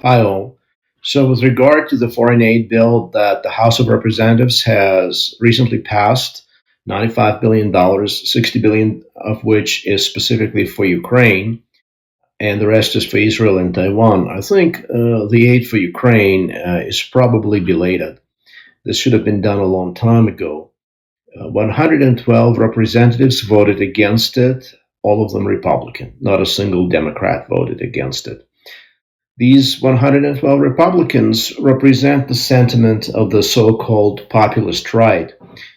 Hi, all. So, with regard to the foreign aid bill that the House of Representatives has recently passed, $95 billion, 60 billion of which is specifically for Ukraine, and the rest is for Israel and Taiwan, I think the aid for Ukraine is probably belated. This should have been done a long time ago. 112 representatives voted against it, all of them Republican. Not a single Democrat voted against it. These 112 Republicans represent the sentiment of the so-called populist right.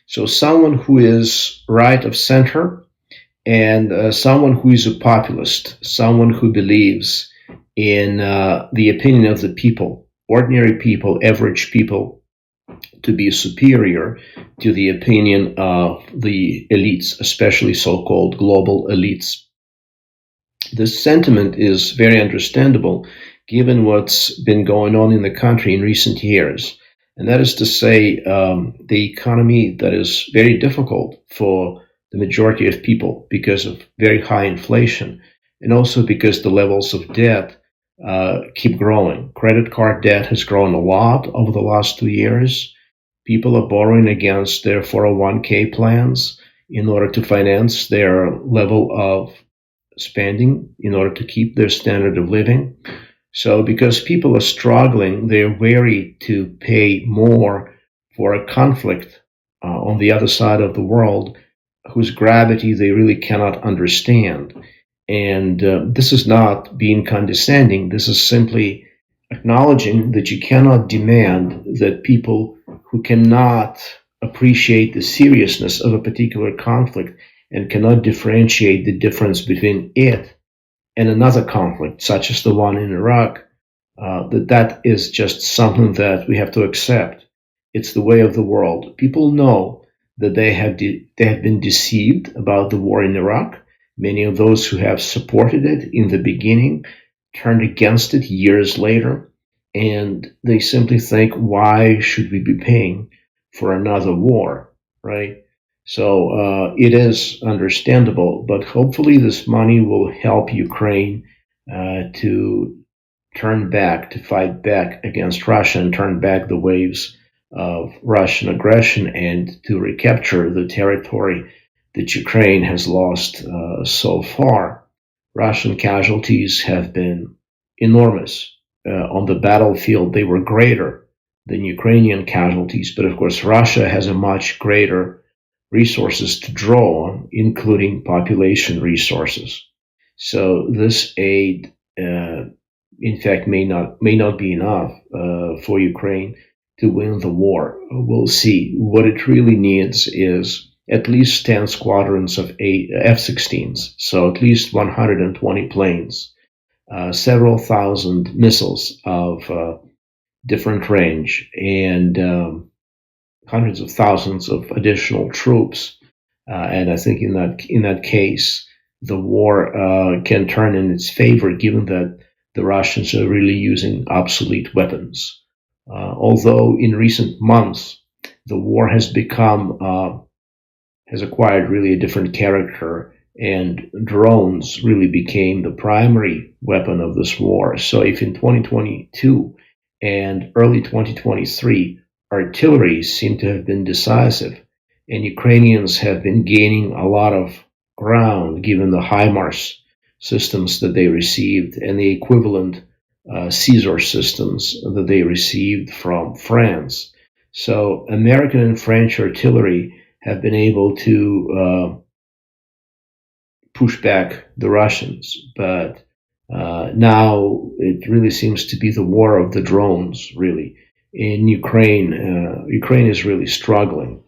So someone who is right of center and someone who is a populist, someone who believes in the opinion of the people, ordinary people, average people, to be superior to the opinion of the elites, especially so-called global elites. This sentiment is very understandable given what's been going on in the country in recent years. And that is to say, the economy that is very difficult for the majority of people because of very high inflation, and also because the levels of debt keep growing. Credit card debt has grown a lot over the last 2 years. People are borrowing against their 401k plans in order to finance their level of spending, in order to keep their standard of living. So because people are struggling, they're wary to pay more for a conflict on the other side of the world whose gravity they really cannot understand. And this is not being condescending. This is simply acknowledging that you cannot demand that people who cannot appreciate the seriousness of a particular conflict and cannot differentiate the difference between it and another conflict, such as the one in Iraq, that is just something that we have to accept. It's the way of the world. People know that they have been deceived about the war in Iraq. Many of those who have supported it in the beginning turned against it years later, and they simply think, why should we be paying for another war, right? So it is understandable, but hopefully this money will help Ukraine to turn back, to fight back against Russia and turn back the waves of Russian aggression and to recapture the territory that Ukraine has lost so far. Russian casualties have been enormous. On the battlefield, they were greater than Ukrainian casualties, but of course, Russia has a much greater resources to draw on, including population resources. So this aid, in fact, may not be enough for Ukraine to win the war. We'll see. What it really needs is at least 10 squadrons of F-16s, so at least 120 planes, several thousand missiles of different range, and hundreds of thousands of additional troops. And I think in that case, the war can turn in its favor, given that the Russians are really using obsolete weapons. Although in recent months, the war has acquired really a different character, and drones really became the primary weapon of this war. So if in 2022 and early 2023, artillery seemed to have been decisive, and Ukrainians have been gaining a lot of ground given the HIMARS systems that they received and the equivalent Caesar systems that they received from France. So American and French artillery have been able to push back the Russians, but now it really seems to be the war of the drones, really. In Ukraine, Ukraine is really struggling.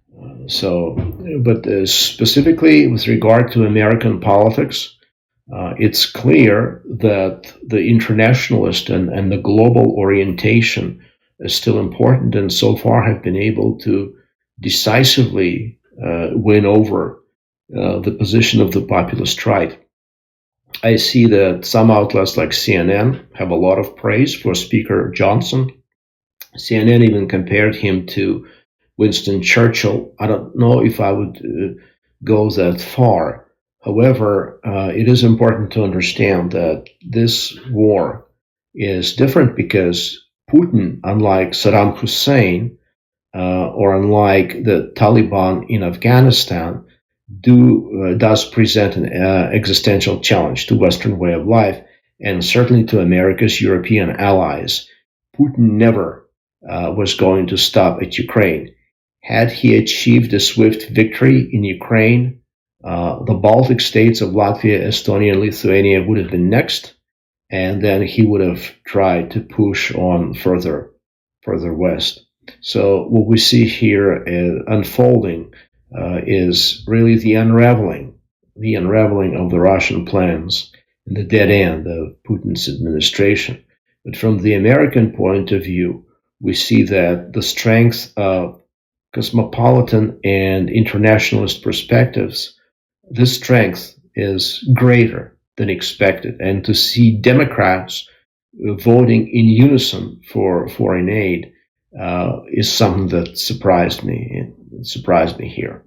But specifically with regard to American politics, it's clear that the internationalist and the global orientation is still important, and so far have been able to decisively win over the position of the populist right. I see that some outlets like CNN have a lot of praise for Speaker Johnson. CNN even compared him to Winston Churchill. I don't know if I would go that far. However, it is important to understand that this war is different because Putin, unlike Saddam Hussein or unlike the Taliban in Afghanistan, does present an existential challenge to Western way of life and certainly to America's European allies. Putin never was going to stop at Ukraine. Had he achieved a swift victory in Ukraine, the Baltic states of Latvia, Estonia, and Lithuania would have been next, and then he would have tried to push on further west. So what we see here unfolding is really the unraveling of the Russian plans and the dead end of Putin's administration. But from the American point of view, we see that the strength of cosmopolitan and internationalist perspectives, this strength is greater than expected. And to see Democrats voting in unison for foreign aid is something that surprised me here.